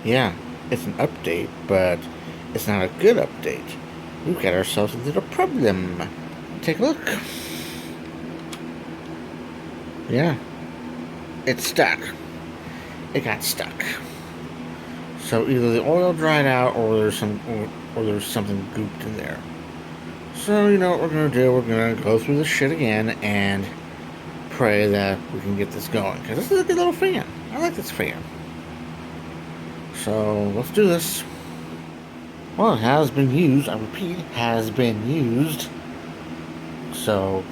Yeah, it's an update, but it's not a good update. We've got ourselves a little problem. Take a look. Yeah, it's stuck. It got stuck. So either the oil dried out, or there's something gooped in there. So you know what we're gonna do? We're gonna go through this shit again and pray that we can get this going. Because this is a good little fan. I like this fan. So let's do this. Well, it has been used. I repeat, has been used. So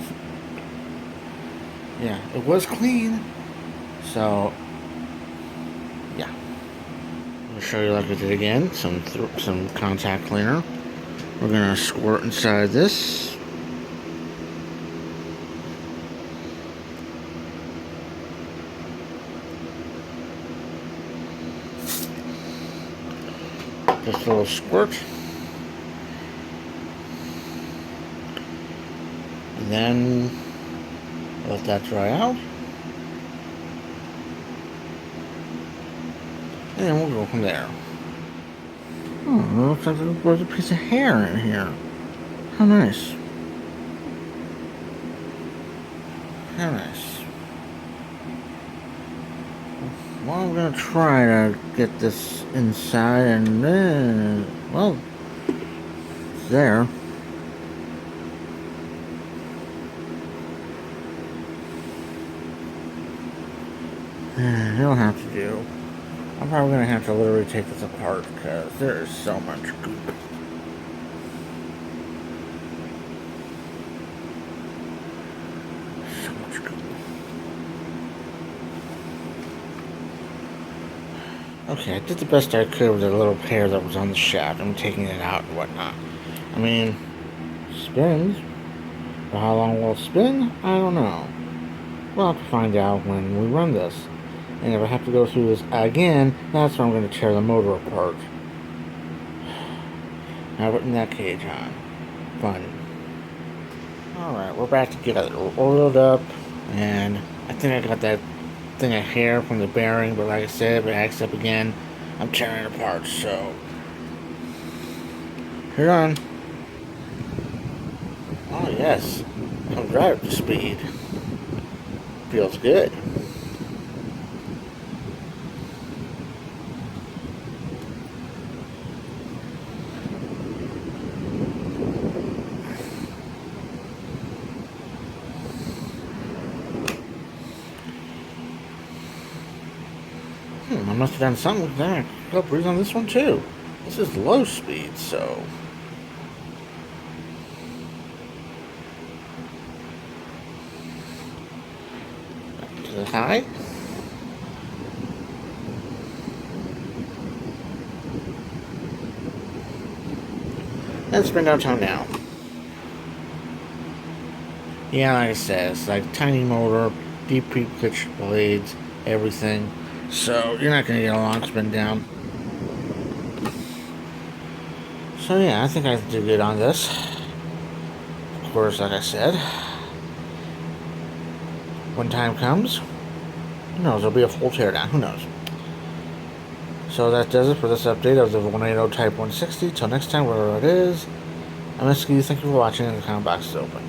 yeah, it was clean. So yeah, I'm gonna show you like I did again. Some contact cleaner. We're gonna squirt inside this. Just a little squirt. And then let that dry out. And then we'll go from there. Oh, it looks like there was a piece of hair in here. How nice. How nice. Well, I'm gonna try to get this inside and then, well, it's there. It'll have to do. I'm probably gonna have to literally take this apart because there is so much goop. So much goop. Okay, I did the best I could with the little hair that was on the shaft. I'm taking it out and whatnot. I mean, spins. But how long will it spin? I don't know. We'll have to find out when we run this. And if I have to go through this again, that's when I'm going to tear the motor apart. Now putting that cage on. Fun. Alright, we're back together. We're oiled up, and I think I got that thing of hair from the bearing, but like I said, if it acts up again, I'm tearing it apart, so. Here on. Oh, yes. I'm driving to speed. Feels good. I must have done something with that. I'll breathe on this one too. This is low speed, so. Back to the high. Let's bring downtown now. Yeah, like I said, it's like tiny motor, deep pitch blades, everything. So you're not going to get a long spin down. So yeah, I think I did good on this. Of course, like I said, when time comes, who knows, there'll be a full teardown, who knows. So that does it for this update of the Vornado Type 160. Till next time, wherever it is, I'm Eskie. Thank you for watching, and the comment box is open.